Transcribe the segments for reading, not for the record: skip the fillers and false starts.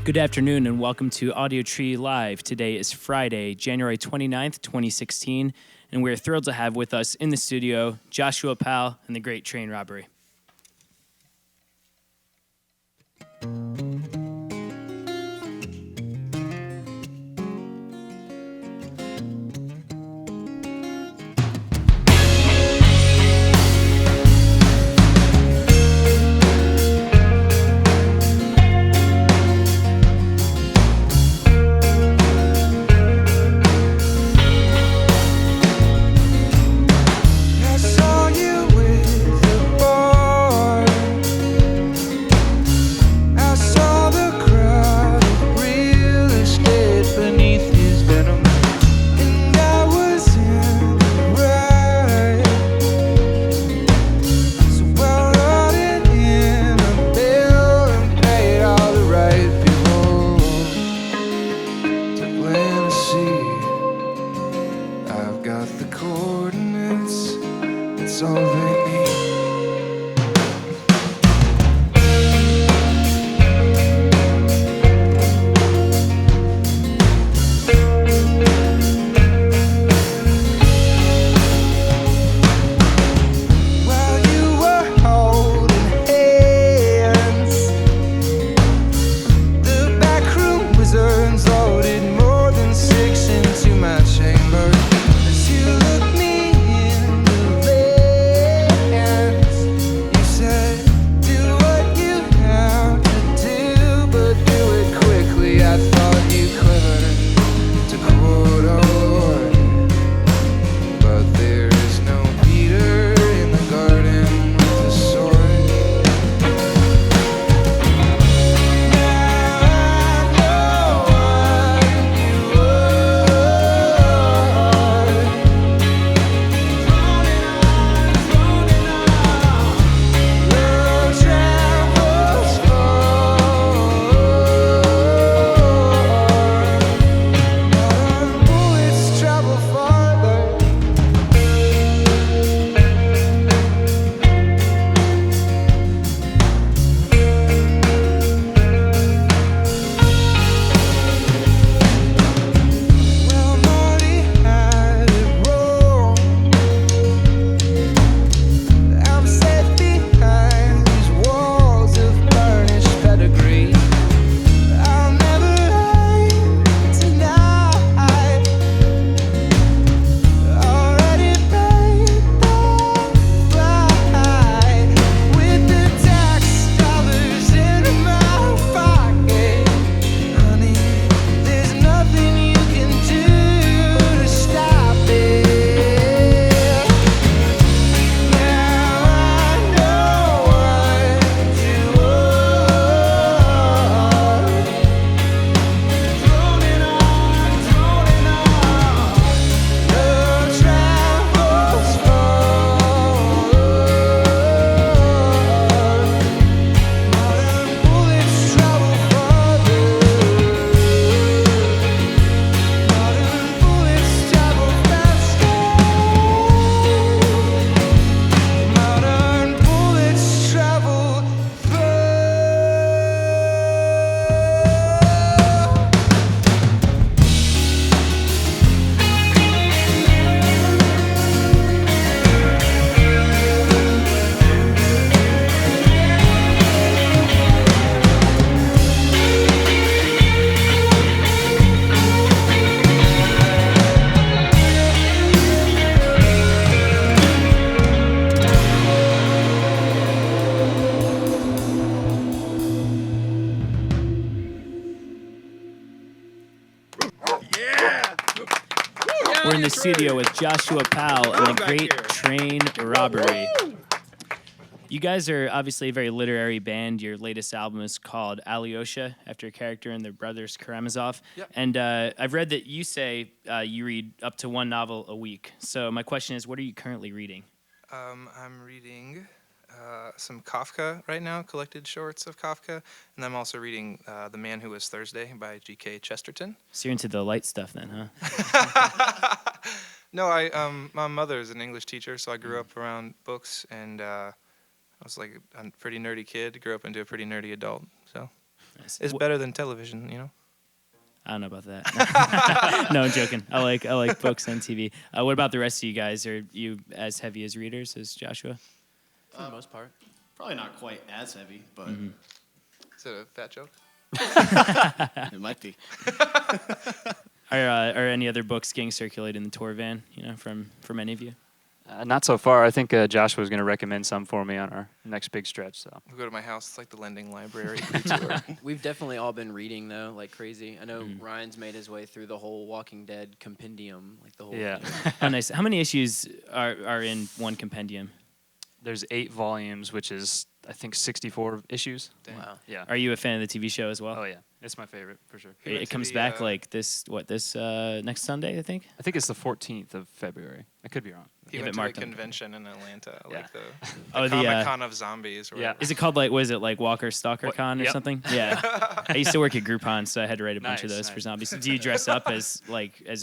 Good afternoon and welcome to Audiotree Live. Today is Friday, January 29th, 2016, and we're thrilled to have with us in the studio Joshua Powell and the great train Robbery. We're in the studio with Joshua Powell and the great train Robbery. You guys are obviously a very literary band. Your latest album is called Alyosha, after a character in the Brothers Karamazov. Yep. And I've read that you say you read up to one novel a week. So my question is, what are you currently reading? I'm reading some Kafka right now, collected shorts of Kafka, and I'm also reading The Man Who Was Thursday by G.K. Chesterton. So you're into the light stuff then, huh? No, my mother is an English teacher, so I grew up around books, and I was like a pretty nerdy kid, grew up into a pretty nerdy adult, so. Nice. It's better than television, you know. I don't know about that. No, I'm joking. I like books and TV. What about the rest of you guys? Are you as heavy as readers as Joshua? For the most part. Probably not quite as heavy, but Is it a fat joke? it might be. Are any other books getting circulated in the tour van? From any of you? Not so far. I think Joshua was going to recommend some for me on our next big stretch. So We go to my house. It's like the lending library tour. We've definitely all been reading, though, like crazy. I know Ryan's made his way through the whole Walking Dead compendium, like the whole yeah, thing. Oh, nice. How many issues are in one compendium? there's 8 volumes, which is I think 64 issues. Dang. Wow. Yeah. Are you a fan of the TV show as well? Oh yeah, it's my favorite for sure. We went It to comes the, back like this next Sunday, I think. I think it's the 14th of February. I could be wrong. He Have went it to the marked on- convention in Atlanta, Yeah. like the Oh, the, Comic Con of Zombies. Or Yeah. whatever. Is it called was it like Walker Stalker What- Con or yep. something? Yeah. I used to work at Groupon, so I had to write a bunch of Nice, those for nice. zombies. Do you dress up as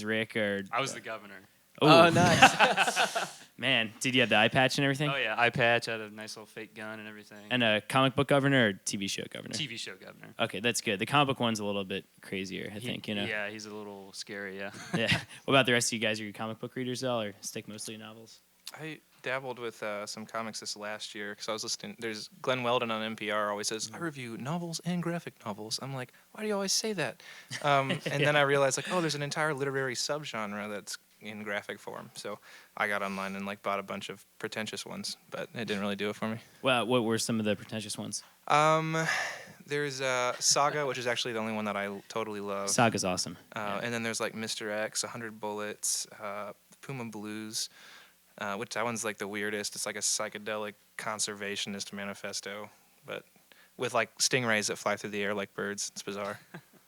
Rick or? I was the governor. Oh, nice. Man, did you have the eye patch and everything? Oh yeah, eye patch. I had a nice little fake gun and everything. And a comic book governor or TV show governor? TV show governor. Okay, that's good. The comic book one's a little bit crazier, I think. Yeah, he's a little scary. Yeah. Yeah. What about the rest of you guys? Are you comic book readers all, or stick mostly to novels? I dabbled with some comics this last year because I was listening. There's Glenn Weldon on NPR always says, I review novels and graphic novels. I'm like, why do you always say that? And then I realized, like, oh, there's an entire literary subgenre that's in graphic form. So I got online and like bought a bunch of pretentious ones, but it didn't really do it for me. Well, what were some of the pretentious ones? There's Saga, which is actually the only one that I totally love. Saga's awesome. And then there's like Mr. X, 100 Bullets, Puma Blues, which that one's like the weirdest. It's like a psychedelic conservationist manifesto, but with like stingrays that fly through the air like birds. It's bizarre.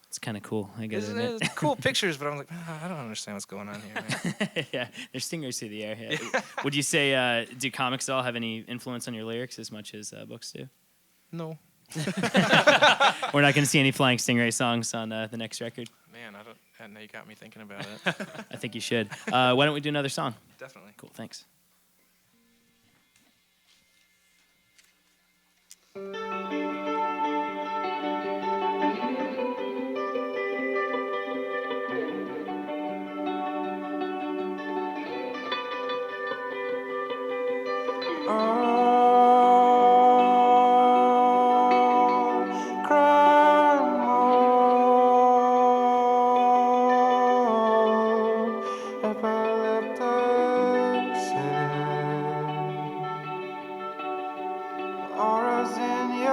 It's kind of cool. I guess. It's cool pictures, but I'm like, I don't understand what's going on here, man. Yeah, there's stingers through the air. Yeah. Would you say do comics at all have any influence on your lyrics as much as books do? No. We're not going to see any Flying Stingray songs on the next record. Man, I know you got me thinking about it. I think you should. Why don't we do another song? Definitely. Cool, thanks. Auras in your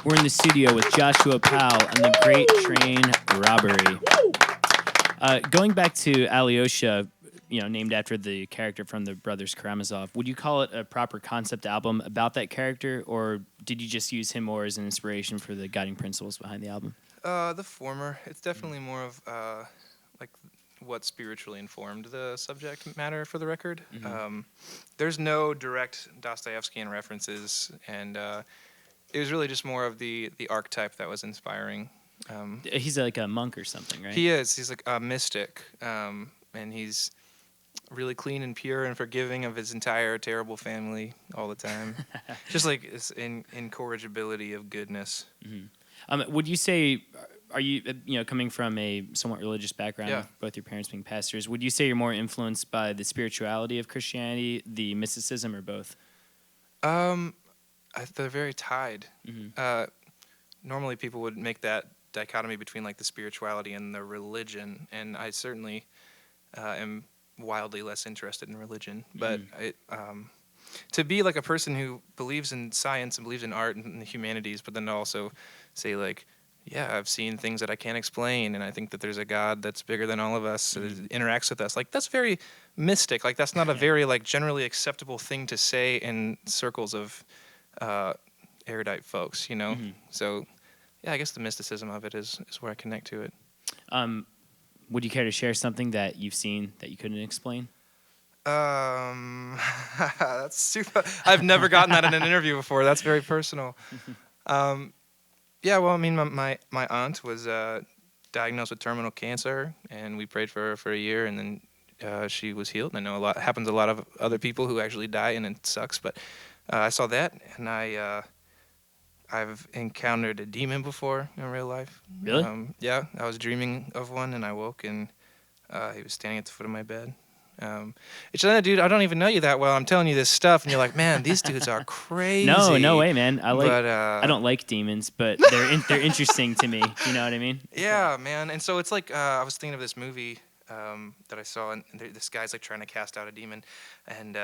We're in the studio with Joshua Powell and the great train Robbery. Going back to Alyosha, named after the character from the Brothers Karamazov, would you call it a proper concept album about that character, or did you just use him more as an inspiration for the guiding principles behind the album? The former. It's definitely more of like what spiritually informed the subject matter for the record. There's no direct Dostoyevskian references, and it was really just more of the archetype that was inspiring. He's like a monk or something, right? He is. He's like a mystic, and he's really clean and pure and forgiving of his entire terrible family all the time. Just like this incorrigibility of goodness. Would you say, are you, coming from a somewhat religious background, Yeah. with both your parents being pastors, would you say you're more influenced by the spirituality of Christianity, the mysticism, or both? They're very tied. Normally people would make that dichotomy between like the spirituality and the religion, and I certainly am wildly less interested in religion. But to be like a person who believes in science and believes in art and the humanities, but then also say like, yeah, I've seen things that I can't explain, and I think that there's a God that's bigger than all of us, that interacts with us. Like, that's very mystic. Like, that's not a very like generally acceptable thing to say in circles of erudite folks, So, yeah, I guess the mysticism of it is where I connect to it. Would you care to share something that you've seen that you couldn't explain? That's super. I've never gotten that in an interview before. That's very personal. Yeah, well, I mean, my aunt was diagnosed with terminal cancer, and we prayed for her for a year, and then she was healed. And I know happens to a lot of other people who actually die, and it sucks. But I saw that, and I've encountered a demon before in real life. Really? Yeah, I was dreaming of one, and I woke, and he was standing at the foot of my bed. It's like, dude, I don't even know you that well. I'm telling you this stuff, and you're like, man, these dudes are crazy. No way, man. I don't like demons, but they're interesting to me. You know what I mean? Yeah, man. And so it's like I was thinking of this movie that I saw, and this guy's like trying to cast out a demon, and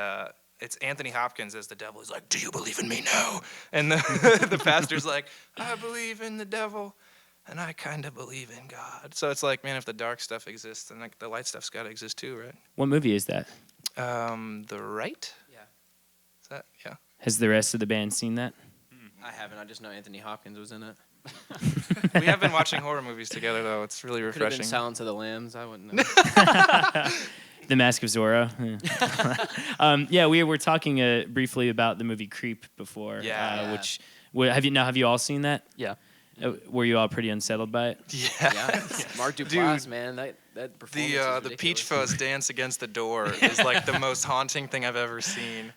it's Anthony Hopkins as the devil. He's like, "Do you believe in me?" No. And the pastor's like, "I believe in the devil, and I kind of believe in God." So it's like, man, if the dark stuff exists, then like the light stuff's got to exist too, right? What movie is that? The Right? Yeah. Is that? Yeah. Has the rest of the band seen that? I haven't. I just know Anthony Hopkins was in it. We have been watching horror movies together, though. It's really Could have refreshing. been Silence of the Lambs. I wouldn't know. The Mask of Zorro. Yeah, we were talking briefly about the movie Creep before. Yeah. Have you all seen that? Yeah. Were you all pretty unsettled by it? Yeah. Mark Duplass, Dude, man, that performance is The Peach Fuzz dance against the door is like the most haunting thing I've ever seen.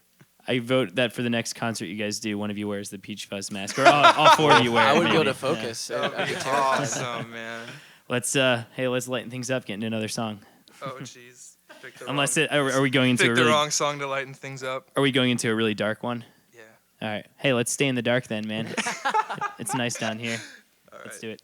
I vote that for the next concert you guys do, one of you wears the Peach Fuzz mask, or all four of you wear it. I would be able maybe. to focus. That would be awesome, man. Let's lighten things up, get into another song. Oh, jeez. Are we going into picked the wrong song to lighten things up. Are we going into a really dark one? Yeah. All right. Hey, let's stay in the dark then, man. It's nice down here. All Let's right. do it.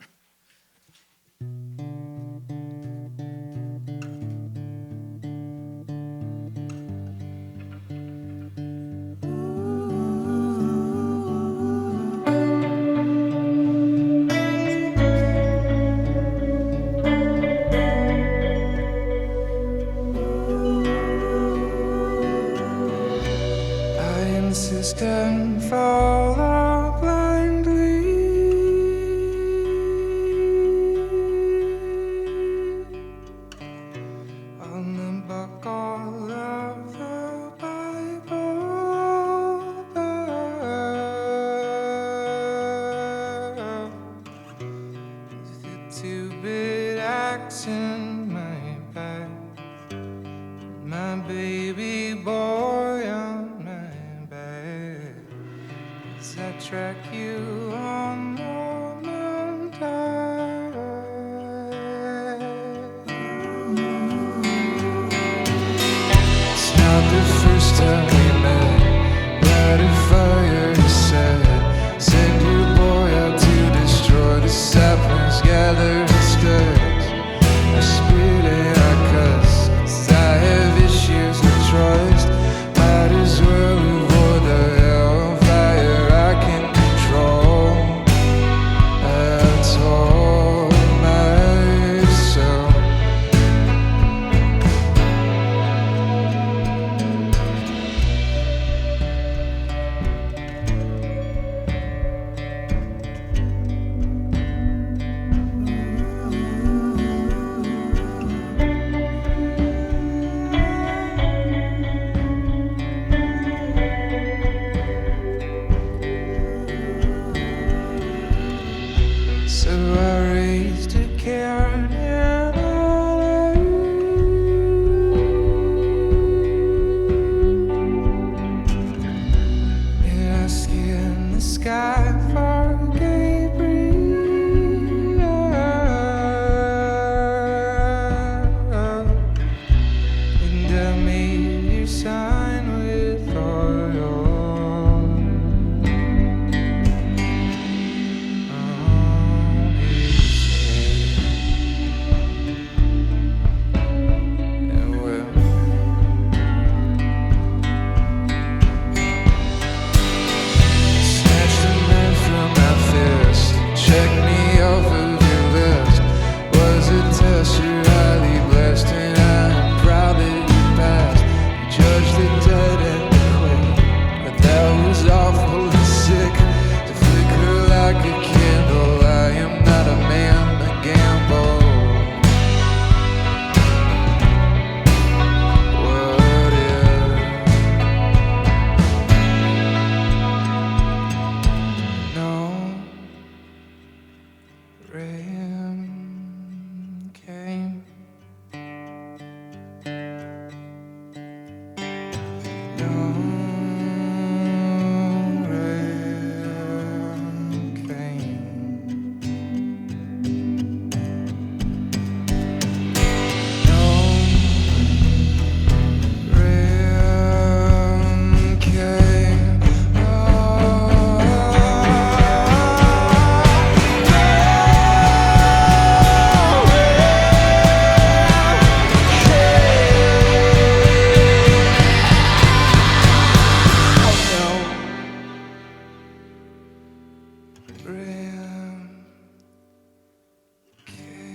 I insist and follow blindly. On the buckle of the Bible belt. With the two-bit axe in my back. My baby boy on my back, as I track you on Norman Tide. It's not the first time we met. Light a fire, you said. Send your boy out to destroy the saplings, gather the skirts. I spit and I cuss. I have issues with trust. Might as well avoid the hellfire I can control. sky for Gabriel, and I made you sign with oil on his head. And well, snatched a knife from my fist, checked me off of your list. Was a test, you're highly blessed, and I'm proud that you passed. You judged the dead and the quick, but that was awfully sick. To flicker like a candle, I am not a man to gamble. What if no rain came? No rain came. No rain came.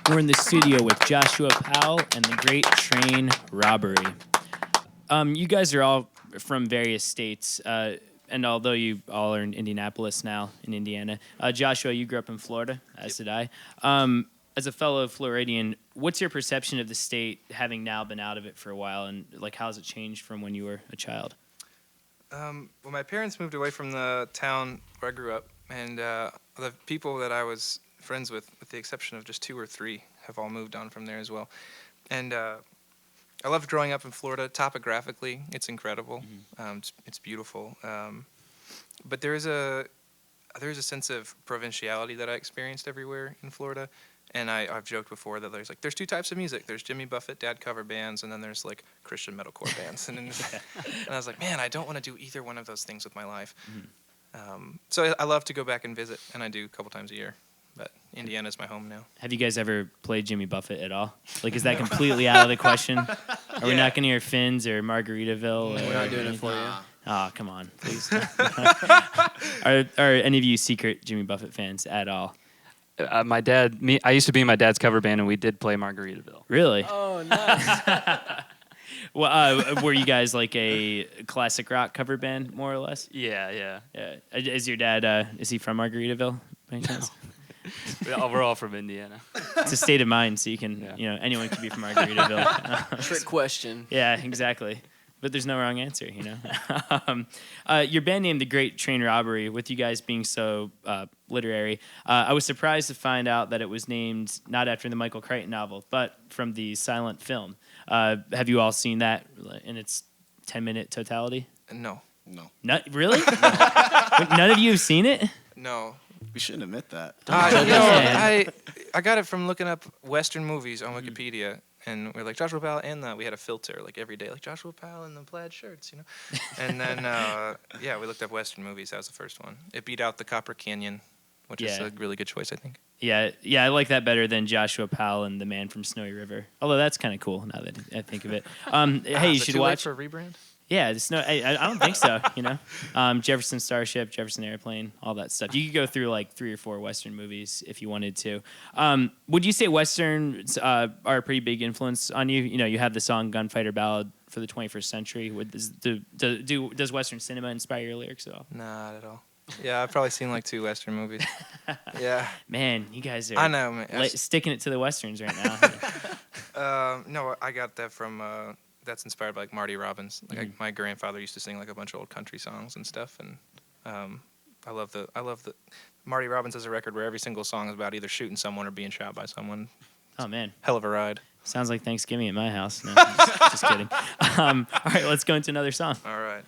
We're in the studio with Joshua Powell and the great train Robbery. You guys are all from various states, and although you all are in Indianapolis now, in Indiana, Joshua, you grew up in Florida, as did I. As a fellow Floridian, what's your perception of the state, having now been out of it for a while, and like how has it changed from when you were a child? Well, my parents moved away from the town where I grew up, and the people that I was friends with the exception of just 2 or 3, have all moved on from there as well. And I loved growing up in Florida. Topographically, it's incredible. It's beautiful. But there's a sense of provinciality that I experienced everywhere in Florida. And I've joked before that there's 2 types of music. There's Jimmy Buffett dad cover bands, and then there's like Christian metalcore bands. And I was like, man, I don't want to do either one of those things with my life. So I love to go back and visit, and I do a couple times a year. But Indiana's my home now. Have you guys ever played Jimmy Buffett at all? Like, is that completely out of the question? Are we not going to hear Finn's or Margaritaville? We're not doing it for you. Oh, come on, please. Are any of you secret Jimmy Buffett fans at all? I used to be in my dad's cover band, and we did play Margaritaville. Really? Oh, nice. Well, were you guys like a classic rock cover band, more or less? Yeah. Is your dad, is he from Margaritaville, by any chance? We're all from Indiana. It's a state of mind, so you can, anyone can be from Margaritaville. Trick question. Yeah, exactly. But there's no wrong answer, Your band name, The Great Train Robbery, with you guys being so literary, I was surprised to find out that it was named not after the Michael Crichton novel, but from the silent film. Have you all seen that in its 10-minute totality? No. Not, really? Wait, none of you have seen it? No. We shouldn't admit that. I got it from looking up Western movies on Wikipedia, and we're like Joshua Powell, and we had a filter like every day, like Joshua Powell in the plaid shirts, And then we looked up Western movies. That was the first one. It beat out the Copper Canyon which is Yeah. a really good choice, I think. Yeah, I like that better than Joshua Powell and The Man from Snowy River. Although that's kind of cool now that I think of it. Hey, you Is it should too late watch. for a rebrand. Yeah, I don't think so. Jefferson Starship, Jefferson Airplane, all that stuff. You could go through like 3 or 4 Western movies if you wanted to. Would you say Westerns are a pretty big influence on you? You have the song "Gunfighter Ballad" for the 21st century. Does Western cinema inspire your lyrics at all? Not at all. Yeah, I've probably seen like 2 Western movies. Yeah. Man, you guys are I know, man. sticking it to the Westerns right now. No, I got that from. That's inspired by like Marty Robbins. Like my grandfather used to sing like a bunch of old country songs and stuff, and I love the Marty Robbins has a record where every single song is about either shooting someone or being shot by someone. Oh man, Hell of a ride. sounds like Thanksgiving at my house. No, just kidding. All right, let's go into another song. All right.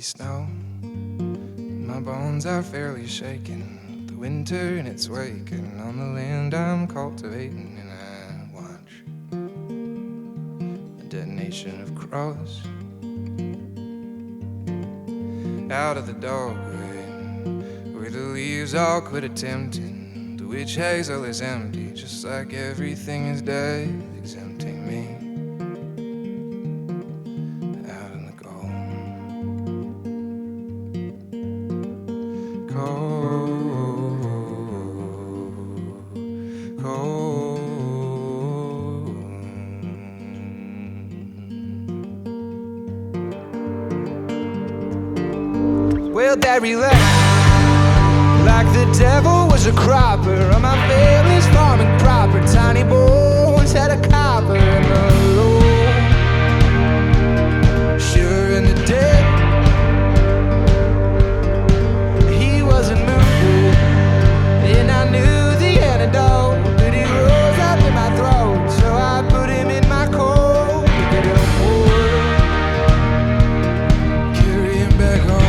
Snow, my bones are fairly shaken. The winter in its wake, and on the land I'm cultivating, and I watch a detonation of crows out of the doorway, where the leaves all quit attempting. The witch hazel is empty, just like everything is dead, exempting me. Well, that relaxed like the devil was a cropper on my family's farming proper. Tiny boys had a copper and a low. Sure in the dead, he wasn't moving, and I knew the antidote, but he rose up in my throat, so I put him in my coat. Get him home, carry him back home.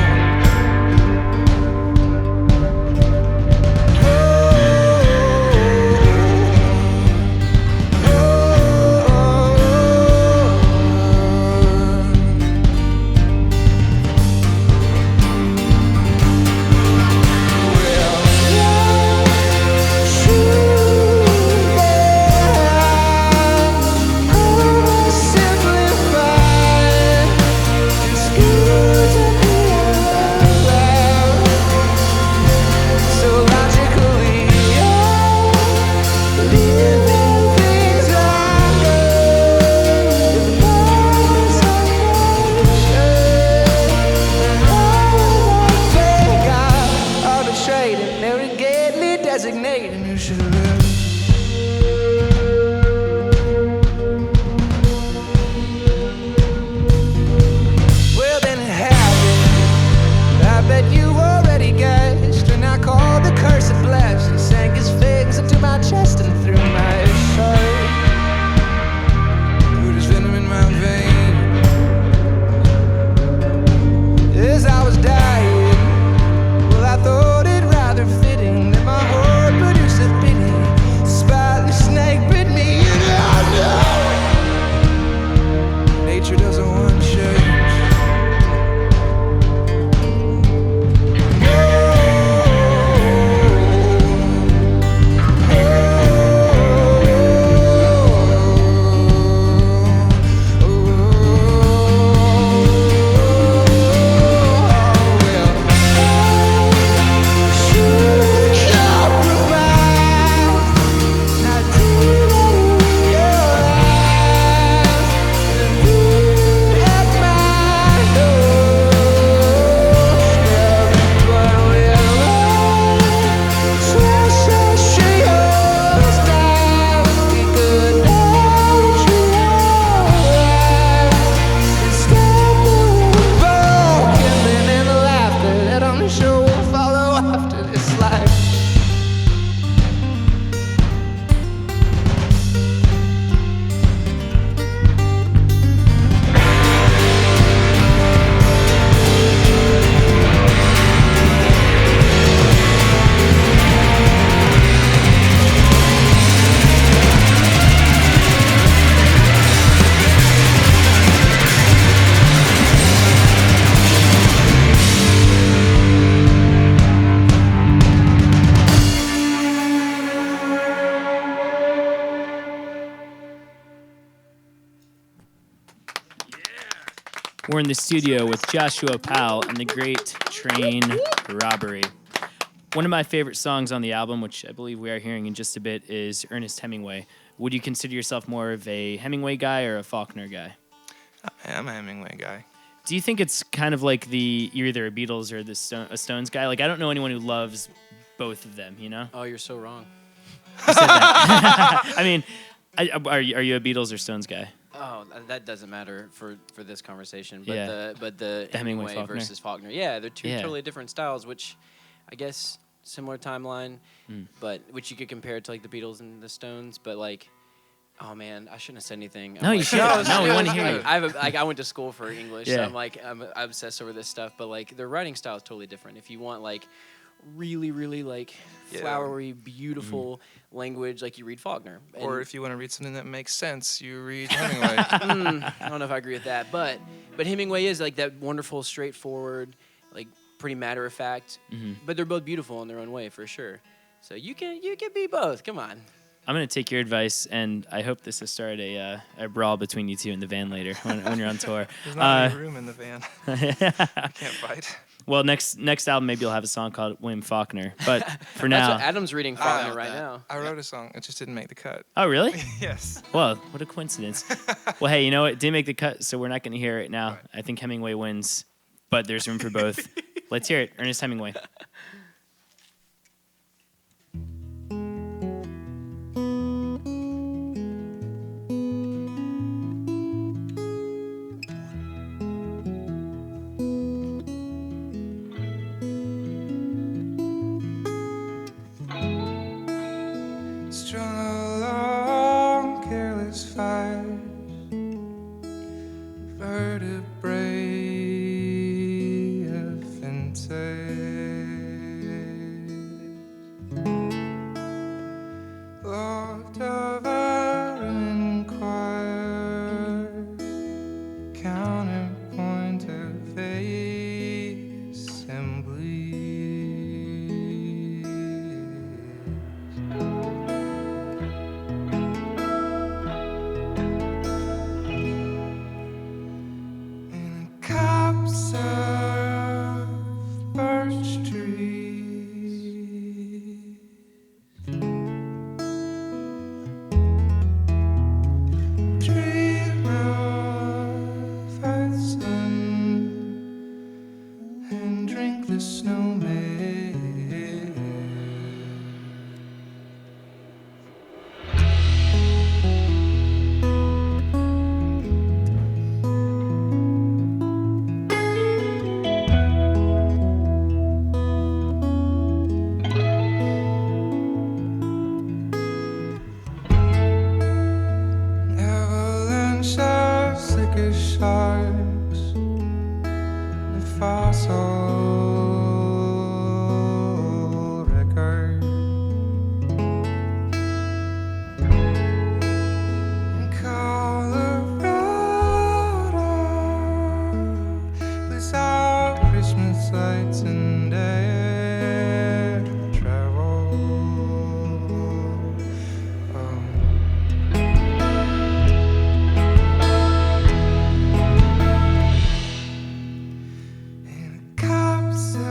We're in the studio with Joshua Powell and the great train Robbery. One of my favorite songs on the album, which I believe we are hearing in just a bit, is Ernest Hemingway. Would you consider yourself more of a Hemingway guy or a Faulkner guy? I'm a Hemingway guy. Do you think it's kind of like you're either a Beatles or a Stones guy? Like, I don't know anyone who loves both of them, you know? Oh, you're so wrong. You said that. I mean, are you a Beatles or Stones guy? Oh, that doesn't matter for this conversation. But Yeah. the Hemingway Hemingway Faulkner. versus Faulkner. Yeah, they're two Yeah. totally different styles, which I guess similar timeline, but which you could compare to like the Beatles and the Stones. But like, oh man, I shouldn't have said anything. No, you shouldn't. No, we want to hear you. I went to school for English, so Yeah. I'm obsessed over this stuff. But like, their writing style is totally different. If you want like really, really like flowery, beautiful language, like you read Faulkner. Or if you want to read something that makes sense, you read Hemingway. I don't know if I agree with that, but Hemingway is like that wonderful, straightforward, like pretty matter of fact. But they're both beautiful in their own way, for sure. So you can be both. Come on. I'm going to take your advice, and I hope this has started a brawl between you two in the van later when you're on tour. There's not any room in the van. I can't fight. Well, next album, maybe you'll have a song called William Faulkner. But for now... That's what Adam's reading Faulkner right now. I wrote a song. It just didn't make the cut. Oh, really? Yes. Well, what a coincidence. Well, hey, you know what? It didn't make the cut, so we're not going to hear it now. Right. I think Hemingway wins, but there's room for both. Let's hear it. Ernest Hemingway. Strung along careless fires, vertebrae of Lord of our inquiry, counterpoint of in a copse of birch trees. Dream of the sun and drink the snowman. Avalanche of sicker sharks, the fossil record. In Colorado, we saw Christmas lights and air travel. In a copse of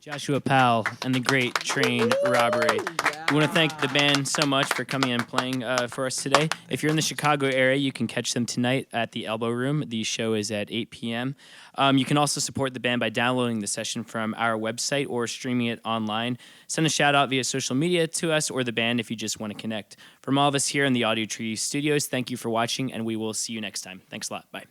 Joshua Powell and the great train Robbery. We want to thank the band so much for coming and playing for us today. If you're in the Chicago area, you can catch them tonight at the Elbow Room. The show is at 8 p.m. You can also support the band by downloading the session from our website or streaming it online. Send a shout out via social media to us or the band if you just want to connect. From all of us here in the Audiotree studios, thank you for watching, and we will see you next time. Thanks a lot. Bye.